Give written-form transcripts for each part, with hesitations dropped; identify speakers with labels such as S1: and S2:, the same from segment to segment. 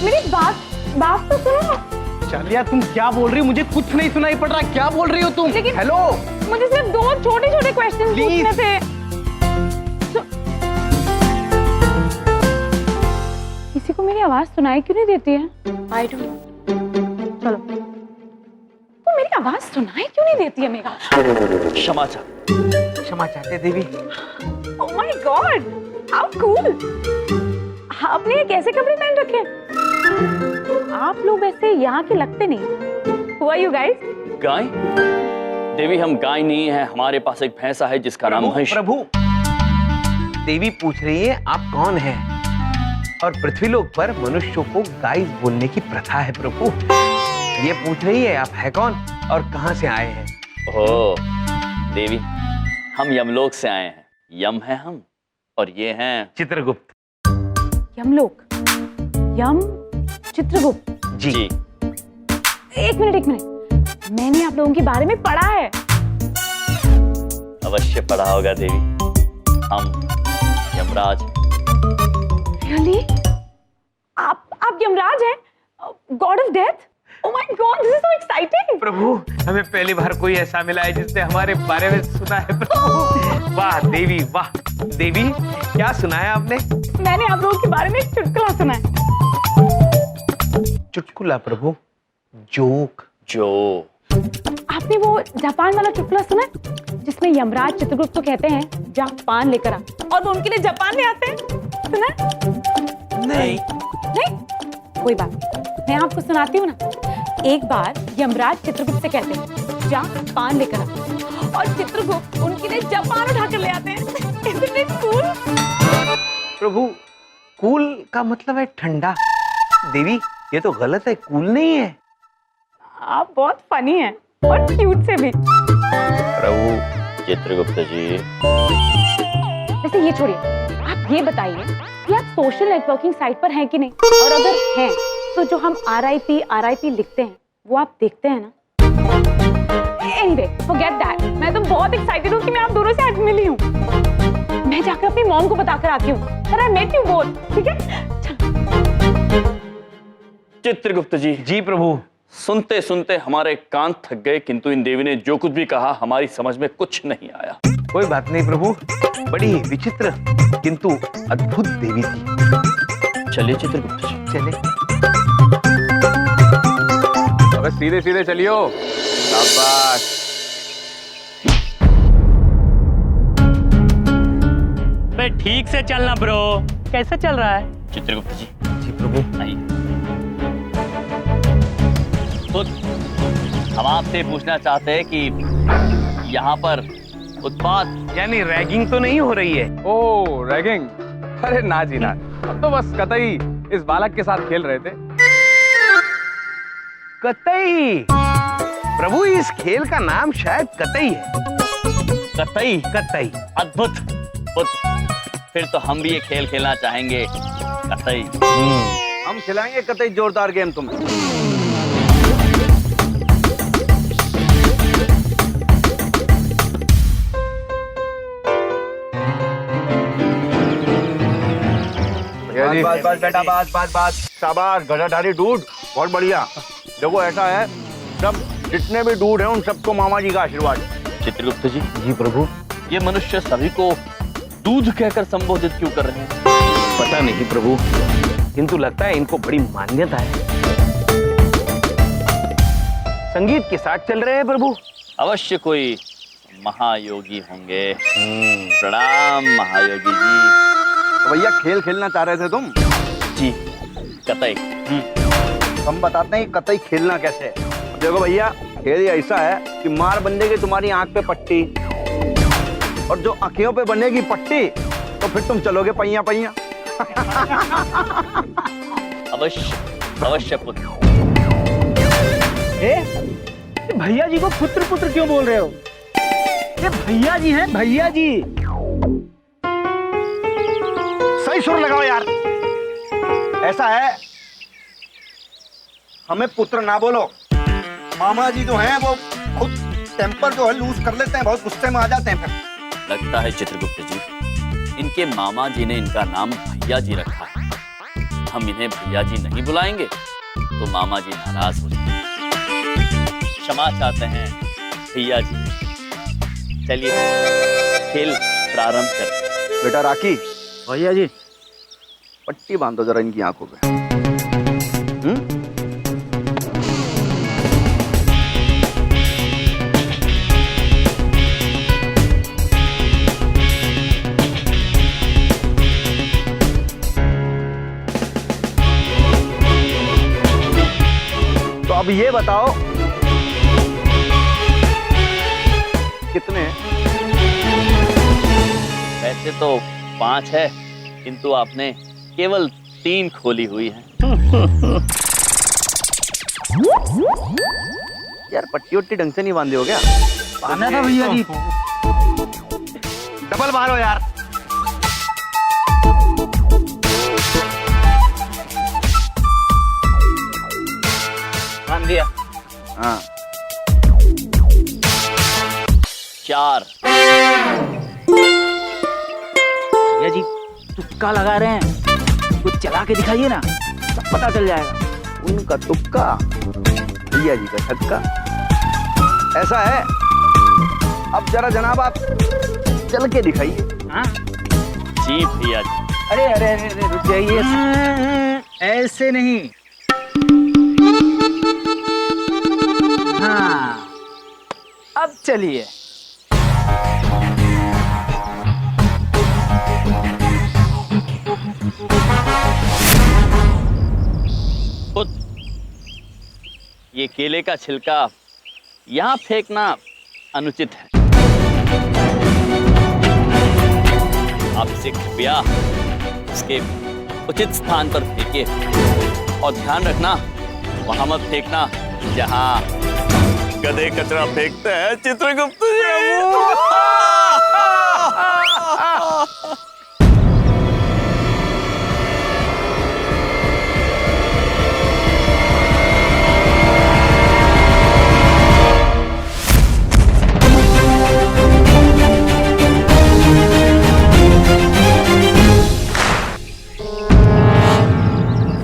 S1: मेरी बात बात तो सुनो।
S2: चल यार, तुम क्या बोल रही हो? मुझे कुछ नहीं सुनाई पड़ रहा। क्या बोल रही हो तुम?
S1: लेकिन
S2: हेलो,
S1: मुझे सिर्फ 2 छोटे-छोटे क्वेश्चन पूछने थे। किसी को मेरी आवाज सुनाई क्यों नहीं देती है? I don't know. चलो, तो मेरी आवाज सुनाई क्यों नहीं देती है मेरा?
S2: क्षमा चाहते देवी।
S1: Oh my God, how cool. आपने ये कैसे कपड़े पहन रखे हैं? आप लोग वैसे यहाँ के लगते नहीं। Who are you guys?
S3: गाय? देवी, हम गाय नहीं है, हमारे पास एक भैंसा है जिसका नाम महिष।
S2: प्रभु, देवी पूछ रही है आप कौन हैं? और पृथ्वीलोक पर मनुष्यों को गाय बोलने की प्रथा है प्रभु। ये पूछ रही है आप है कौन और कहां से आए हैं?
S3: ओह देवी, हम यमलोक से आए हैं। यम है हम और ये हैं
S2: चित्रगुप्त।
S1: यमलोक, यम, चित्रगुप्त
S2: जी।
S1: एक मिनट, मैंने आप लोगों के बारे में पढ़ा है।
S3: अवश्य पढ़ा होगा देवी। हम यमराज।
S1: Really? आप यमराज हैं? God of death? Oh my God, this is so exciting!
S2: प्रभु, हमें पहली बार कोई ऐसा मिला है जिसने हमारे बारे में सुना है प्रभु। वाह देवी, वाह देवी, क्या सुना है आपने?
S1: मैंने आप लोगों के बारे में एक चुटकुला सुना है।
S2: चुटकुला प्रभु? जोक?
S3: जो
S1: आपने वो जापान वाला चुटकुला सुना है जिसमें यमराज चित्रगुप्त को कहते हैं जा पान लेकर आ, और वो उनके लिए जापान ले आते हैं? सुना है?
S2: नहीं।
S1: कोई बात नहीं, मैं आपको सुनाती हूँ ना। एक बार यमराज चित्रगुप्त से कहते हैं जा पान लेकर आ, और चित्रगुप्त उनके लिए जापान उठा कर ले आते हैं। Isn't it cool?
S2: Prabhu, cool का मतलब है ठंडा। देवी, ये तो गलत है, कूल नहीं है।
S1: आप बहुत फनी हैं और क्यूट से भी।
S3: प्रभु चित्रगुप्त जी।
S1: वैसे ये छोड़िए, आप ये बताइए कि आप सोशल नेटवर्किंग साइट पर हैं कि नहीं, और अगर हैं तो जो हम RIP लिखते हैं वो आप देखते हैं ना? Anyway, forget that. मैं तो बहुत एक्साइटेड हूँ कि मैं आप दोनों से आज मिली हूँ। मैं जाकर अपनी मॉम को बताकर आती हूँ that I met you both, ठीक है?
S3: चित्रगुप्त जी।
S2: जी प्रभु।
S3: सुनते सुनते हमारे कान थक गए, किंतु इन देवी ने जो कुछ भी कहा हमारी समझ में कुछ नहीं आया।
S2: कोई बात नहीं प्रभु, बड़ी विचित्र किंतु अद्भुत देवी थी।
S3: चलिए चित्रगुप्त जी।
S2: चले।
S4: अबे सीधे सीधे चलियो। शाबाश।
S5: बे ठीक से चलना ब्रो। कैसे चल रहा है?
S3: चित्रगुप्त जी।
S2: जी प्रभु।
S3: आइए। तो हम आपसे पूछना चाहते हैं कि यहाँ पर उत्पात
S2: यानी रैगिंग तो नहीं हो रही है?
S4: ओ रैगिंग? अरे ना जी ना, अब तो बस कतई इस बालक के साथ खेल रहे थे।
S2: कतई? प्रभु, इस खेल का नाम शायद कतई है।
S3: कतई?
S2: कतई।
S3: अद्भुत। फिर तो हम भी ये खेल खेलना चाहेंगे, कतई।
S4: हम खिलाएंगे कतई जोरदार गेम तुम्हें।
S6: बस बेटा, बस शाबाश गधाधारी दूध, बहुत बढ़िया। देखो ऐसा है, सब जितने भी दूध हैं उन सबको मामा जी का आशीर्वाद।
S3: चित्रगुप्त जी।
S2: जी प्रभु।
S3: ये मनुष्य सभी को दूध कहकर संबोधित क्यों कर रहे हैं?
S2: पता नहीं प्रभु, किंतु लगता है इनको बड़ी मान्यता है। संगीत के साथ चल रहे हैं प्रभु।
S3: अवश्य कोई महायोगी होंगे। प्रणाम महायोगी जी।
S6: तो भैया खेल खेलना चाह रहे थे तुम?
S3: जी, कतई।
S6: हम बताते हैं कतई खेलना कैसे है। देखो भैया, खेल ऐसा है कि मार बंदेगी तुम्हारी आंख पे पट्टी, और जो आंखों पे बनेगी पट्टी तो फिर तुम चलोगे पैया पैया।
S3: अवश्य पुत्र।
S5: भैया जी को पुत्र पुत्र क्यों बोल रहे हो? ये भैया जी हैं, भैया जी।
S6: सही सुर लगाओ यार। ऐसा है, हमें पुत्र ना बोलो। मामा जी जो हैं वो खुद टेम्पर जो है लूज कर लेते हैं, बहुत गुस्से में आ जाते हैं फिर।
S3: लगता है चित्रगुप्त जी, इनके मामा जी ने इनका नाम भैया जी रखा है। हम इन्हें भैया जी नहीं बुलाएंगे तो मामा जी नाराज हो जाएंगे। क्षमा चाहते हैं भैया जी। चलिए खेल प्रारंभ करें।
S6: बेटा राखी,
S5: भैया जी
S6: पट्टी बांधो जरा इनकी आंखों पे। तो अब ये बताओ कितने?
S3: वैसे तो 5 है, किंतु आपने केवल 3 खोली हुई है।
S6: यार पट्टी वट्टी ढंग से नहीं बांधे हो क्या?
S5: आना था भैया जी।
S6: डबल मारो यार।
S3: बांध दिया।
S6: हाँ
S3: 4।
S5: भैया जी तुक्का लगा रहे हैं, कुछ चला के दिखाइए ना, सब पता चल जाएगा।
S6: उनका तुक्का, भैया जी का छक्का। ऐसा है, अब जरा जनाब आप चल के दिखाइए।
S5: हाँ?
S3: जी भैया जी।
S5: अरे अरे अरे अरे, रुक जाइए, ऐसे नहीं। हाँ अब चलिए।
S3: खुद ये केले का छिलका यहाँ फेंकना अनुचित है। आप इसे कृपया इसके उचित स्थान पर फेंकिए और ध्यान रखना वहां मत फेंकना जहां गधे कचरा फेंकते हैं चित्रगुप्त जी।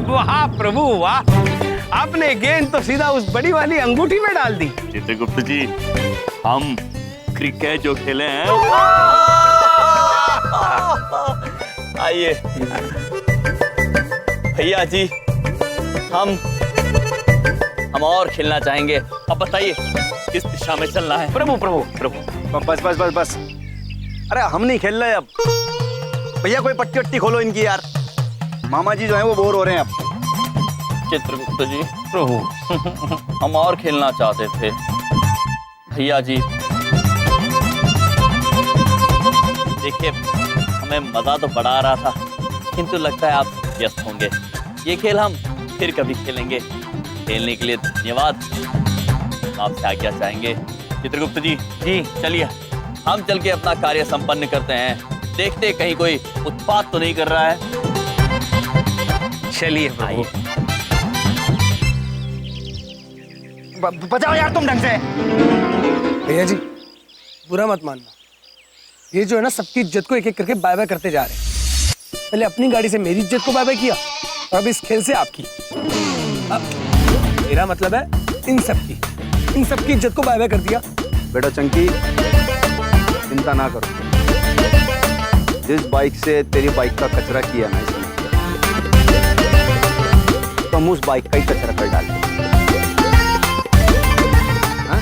S2: वाह प्रभु वाह, आपने गेंद तो सीधा उस बड़ी वाली अंगूठी में डाल दी।
S3: चित्रगुप्त जी, हम क्रिकेट जो खेले हैं, आइए भैया जी, हम और खेलना चाहेंगे। अब बताइए किस दिशा में चलना है।
S2: प्रभु प्रभु प्रभु,
S6: बस बस बस बस। अरे हम नहीं खेल रहे अब। भैया कोई पट्टी वट्टी खोलो इनकी यार। मामा जी जो है वो बोर हो रहे हैं अब।
S3: चित्रगुप्त जी, प्रभु हम और खेलना चाहते थे। भैया जी देखिए, हमें मजा तो बड़ा आ रहा था, किंतु लगता है आप व्यस्त होंगे। ये खेल हम फिर कभी खेलेंगे। खेलने के लिए धन्यवाद। आपसे आज्ञा चाहेंगे। चित्रगुप्त जी, चलिए हम चल के अपना कार्य संपन्न करते हैं। देखते कहीं कोई उत्पात तो नहीं कर रहा है।
S2: चलिए प्रभु।
S5: बचाओ यार तुम ढंग से।
S7: भैया जी बुरा मत मानना, ये जो है ना सबकी इज्जत को एक एक करके बाय बाय करते जा रहे हैं। पहले अपनी गाड़ी से मेरी इज्जत को बाय बाय किया और अब इस खेल से आपकी। अब मेरा मतलब है इन सबकी इज्जत को बाय बाय कर दिया।
S6: बेटा चंकी, चिंता ना करो। जिस बाइक से तेरी बाइक का कचरा किया ना इसने, तो हम उस बाइक का ही कचरा कर डालेंगे। हाँ?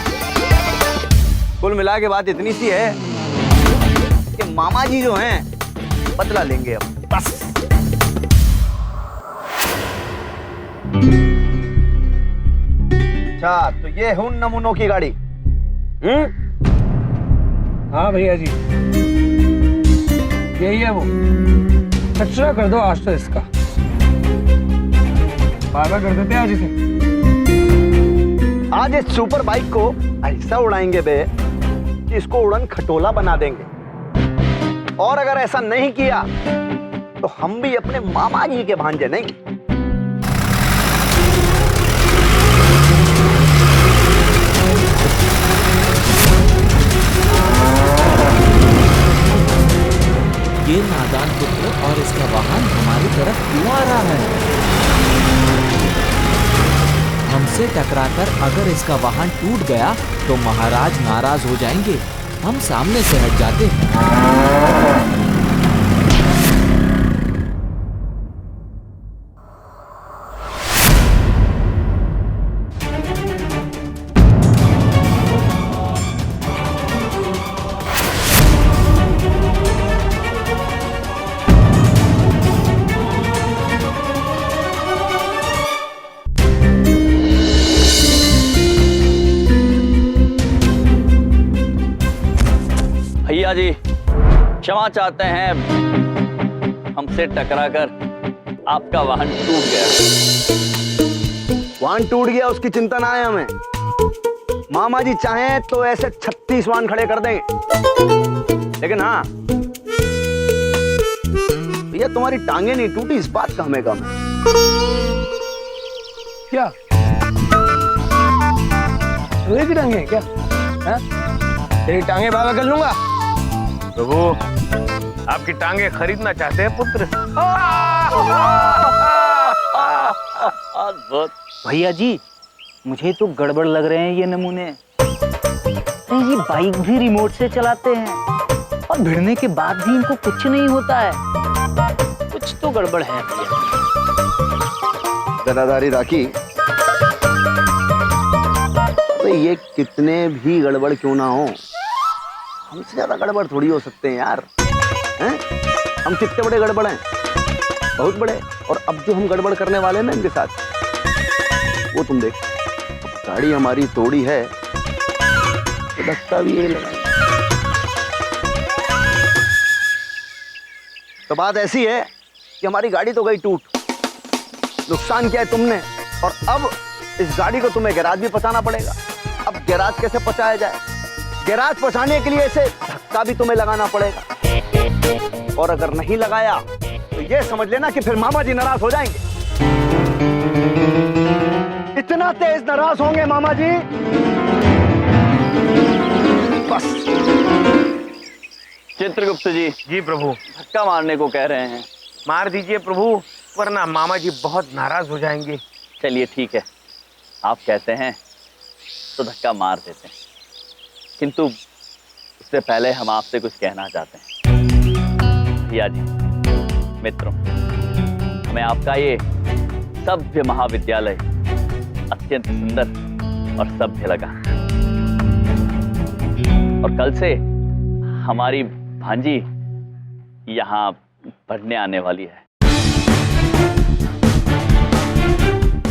S6: कुल मिला के बात इतनी सी है कि मामा जी जो हैं बदला लेंगे अब, बस। अच्छा, तो ये है उन नमूनों की गाड़ी।
S7: हाँ भैया जी यही है वो। कचरा कर दो आज तो इसका, बाय बाय कर देते हैं आज इसे।
S6: आज इस सुपर बाइक को ऐसा उड़ाएंगे बे कि इसको उड़न खटोला बना देंगे। और अगर ऐसा नहीं किया तो हम भी अपने मामा जी के भांजे नहीं।
S8: ये नादान पुत्र और इसका वाहन हमारी तरफ क्यों आ रहा है? उससे टकराकर अगर इसका वाहन टूट गया तो महाराज नाराज हो जाएंगे। हम सामने से हट जाते हैं।
S3: भैया जी क्षमा चाहते हैं, हमसे टकराकर आपका वाहन टूट गया।
S6: वाहन टूट गया उसकी चिंता ना है हमें। मामा जी चाहें तो ऐसे 36 वाहन खड़े कर देंगे, लेकिन हाँ भैया तुम्हारी टांगे नहीं टूटी इस बात का हमें गम है।
S7: क्या लोहे की टांगे हैं क्या? हाँ? तेरी टांगे बाबा कर लूंगा।
S2: प्रभु आपकी टांगे खरीदना चाहते हैं पुत्र।
S3: अद्भुत।
S5: भैया जी मुझे तो गड़बड़ लग रहे हैं ये नमूने। अरे ये बाइक भी रिमोट से चलाते हैं और भिड़ने के बाद भी इनको कुछ नहीं होता है। कुछ तो गड़बड़ है भैया।
S6: जरादारी राखी, तो ये कितने भी गड़बड़ क्यों ना हो, हमसे ज्यादा गड़बड़ थोड़ी हो सकते हैं यार। हैं? हम कितने बड़े गड़बड़ हैं, बहुत बड़े। और अब जो हम गड़बड़ करने वाले हैं ना इनके साथ, वो तुम देख। गाड़ी हमारी तोड़ी है तो धक्का भी ये लगा। तो बात ऐसी है कि हमारी गाड़ी तो गई टूट, नुकसान किया है तुमने, और अब इस गाड़ी को तुम्हें गैराज भी पहुंचाना पड़ेगा। अब गैराज कैसे पहुंचाया जाए? गैराज पहुंचाने के लिए इसे धक्का भी तुम्हें लगाना पड़ेगा, और अगर नहीं लगाया तो ये समझ लेना कि फिर मामा जी नाराज हो जाएंगे। इतना तेज नाराज होंगे मामा जी, बस।
S3: चित्रगुप्त जी
S2: जी प्रभु।
S3: धक्का मारने को कह रहे हैं।
S2: मार दीजिए प्रभु, वरना मामा जी बहुत नाराज हो जाएंगे।
S3: चलिए ठीक है, आप कहते हैं तो धक्का मार देते हैं, किंतु उससे पहले हम आपसे कुछ कहना चाहते हैं। भैया जी, मित्रों, हमें आपका ये सभ्य महाविद्यालय अत्यंत सुंदर और सभ्य लगा, और कल से हमारी भांजी यहाँ पढ़ने आने वाली है।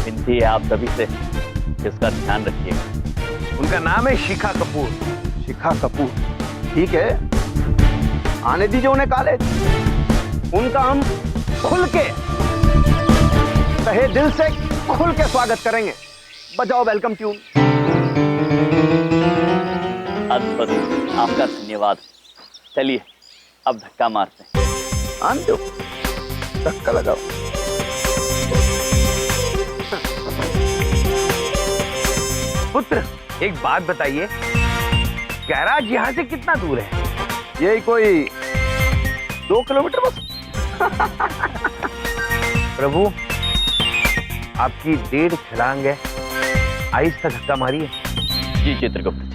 S3: विनती है आप सभी से कि उसका ध्यान रखिएगा।
S2: उनका नाम है शिखा कपूर।
S6: शिखा कपूर, ठीक है, आने दीजिए उन्हें कॉलेज। उनका हम खुल के, तहे दिल से खुल के स्वागत करेंगे। बजाओ वेलकम ट्यून।
S3: अद्भुत, आपका धन्यवाद। चलिए अब धक्का मारते हैं।
S6: आन दो, धक्का लगाओ।
S2: पुत्र एक बात बताइए, गैराज यहाँ से कितना दूर है?
S6: यही कोई 2 किलोमीटर बस।
S2: प्रभु आपकी 1.5 छलांग है, आहिस्ता धक्का मारिए।
S3: जी चित्रगुप्त जी।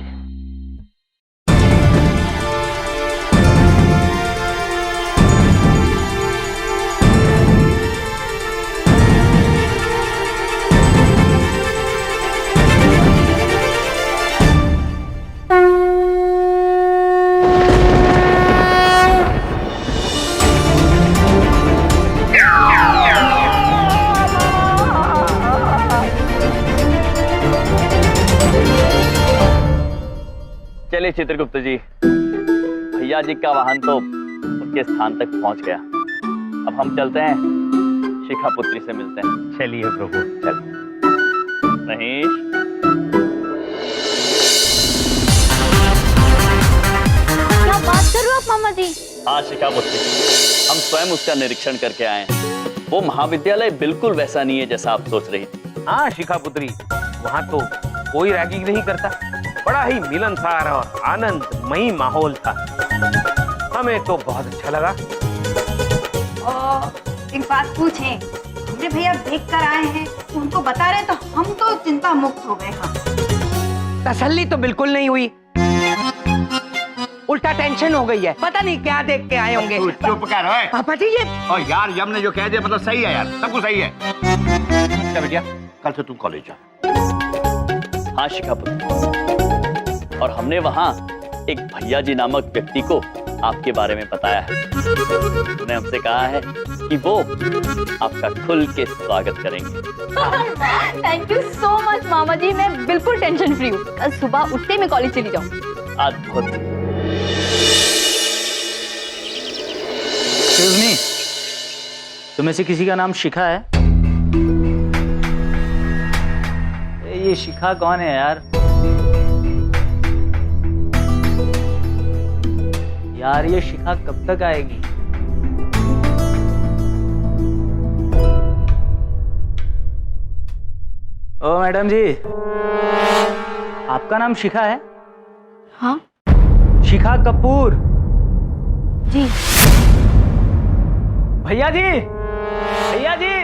S3: चलिए चित्रगुप्त जी, भैया जी का वाहन तो उनके स्थान तक पहुंच गया। अब हम चलते हैं, शिखा पुत्री से मिलते हैं।
S2: चलिए प्रभु।
S3: चल महेश।
S9: क्या बात कर रहे हो आप मामा जी?
S3: हाँ शिखा पुत्री, हम स्वयं उसका निरीक्षण करके आए हैं। वो महाविद्यालय बिल्कुल वैसा नहीं है जैसा आप सोच रही थी।
S2: हाँ शिखा पुत्री, वहाँ तो कोई रैगिंग नहीं करता, बड़ा ही मिलनसार और आनंदमयी माहौल था। हमें तो बहुत अच्छा लगा।
S10: एक बात पूछें, दूसरे भैया देख कर आए हैं, उनको बता रहे तो हम तो चिंता मुक्त हो गए। हाँ
S2: तसल्ली तो बिल्कुल नहीं हुई, उल्टा टेंशन हो गई है। पता नहीं क्या देख के आए होंगे।
S6: तू चुप कर ओए।
S2: पापा जी ये
S6: और यार यम ने जो कह दिया मतलब सही है यार, सब कुछ सही है। क्या बेटिया, कल से तू कॉलेज जा।
S3: हाँ शिखा पुत्र, और हमने वहाँ एक भैया जी नामक व्यक्ति को आपके बारे में बताया है। उन्होंने हमसे कहा है कि वो आपका खुल के स्वागत करेंगे।
S9: थैंक यू सो मच मामा जी, मैं बिल्कुल टेंशन फ्री हूँ। कल सुबह उठते मैं कॉलेज चली जाऊँ।
S3: अद्भुत।
S5: एक्सक्यूज मी, तुम्हें से किसी का नाम शिखा है? ये शिखा कौन है यार? यार ये शिखा कब तक आएगी? ओ मैडम जी, आपका नाम शिखा है?
S9: हाँ
S5: शिखा कपूर।
S9: जी।
S5: भैया जी, भैया जी,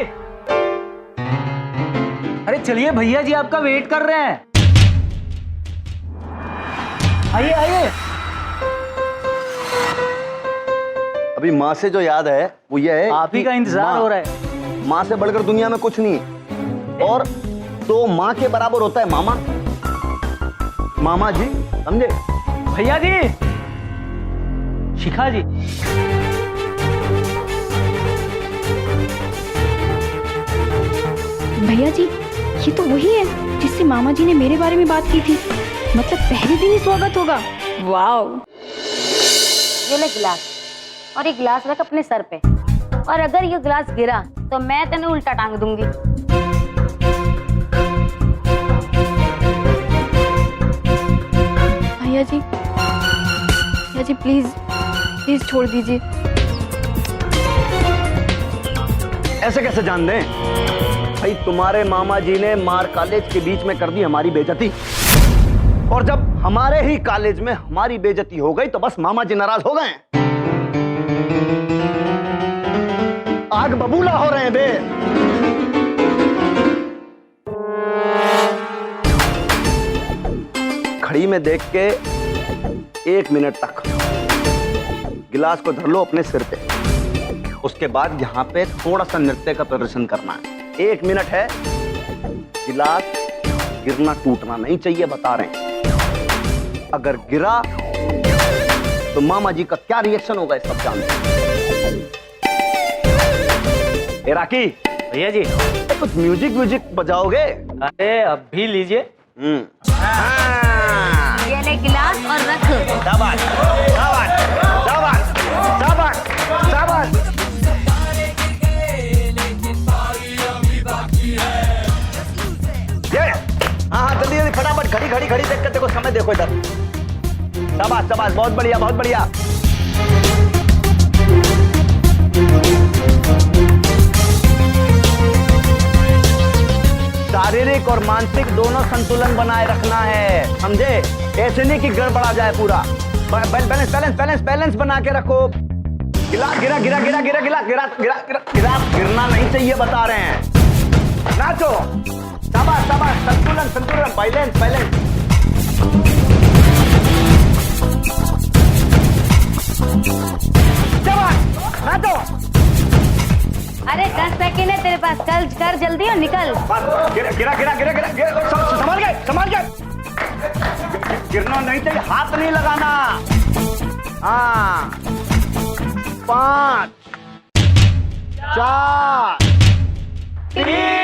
S5: अरे चलिए, भैया जी आपका वेट कर रहे हैं। आइए आइए।
S6: अभी माँ से जो याद है वो ये है,
S5: आप ही का इंतजार हो रहा है।
S6: माँ से बढ़कर दुनिया में कुछ नहीं है। और तो माँ के बराबर होता है मामा। मामा जी, समझे?
S5: भैया जी, शिखा जी।
S9: भैया जी, ये तो वही है जिससे मामा जी ने मेरे बारे में बात की थी। मतलब पहले दिन ही स्वागत होगा। वाओ।
S1: ये ले गिलास, और ये गिलास रख अपने सर पे, और अगर ये गिलास गिरा तो मैं तेने उल्टा टांग दूंगी।
S9: भैया जी प्लीज प्लीज छोड़ दीजिए।
S6: ऐसे कैसे जान दें भाई? तुम्हारे मामा जी ने मार कॉलेज के बीच में कर दी हमारी बेइज्जती, और जब हमारे ही कॉलेज में हमारी बेइज्जती हो गई तो बस मामा जी नाराज हो गए। आग बबूला हो रहे हैं बे। घड़ी में देख के 1 मिनट तक गिलास को धर लो अपने सिर पे। उसके बाद यहाँ पे थोड़ा सा नृत्य का प्रदर्शन करना है। 1 मिनट है। गिलास गिरना टूटना नहीं चाहिए, बता रहे हैं। अगर गिरा तो मामा जी का क्या रिएक्शन होगा, सब जानते हैं। राकी
S5: भैया जी,
S6: कुछ म्यूजिक बजाओगे?
S5: अरे अब भी लीजिए।
S1: ये ले गिलास और रख।
S6: शाबाश शाबाश शाबाश शाबाश शाबाश। हाँ जल्दी जल्दी फटाफट, घड़ी देख कर देखो, समय देखो इधर। शाबाश शाबाश, बहुत बढ़िया बहुत बढ़िया। शारीरिक और मानसिक दोनों संतुलन बनाए रखना है, समझे? ऐसे नहीं कि गड़बड़ा जाए पूरा। बैलेंस बैलेंस बैलेंस बैलेंस बना के रखो। गिलास गिरा गिरा गिरा गिरा गिरा गिरा गिरा गिरा गिलास गिरना नहीं चाहिए, बता रहे हैं। नाचो, शाबाश शाबाश, संतुलन संतुलन, बैलेंस बैलेंस। शाबाश, नाचो।
S1: अरे 10 सेकंड है तेरे पास, कर जल्दी और निकल।
S6: गिरा गिरा गिरा गिरा गिरा, संभाल गए संभाल गए। गिरना नहीं चाहिए, हाथ नहीं लगाना। हाँ, 5 4 3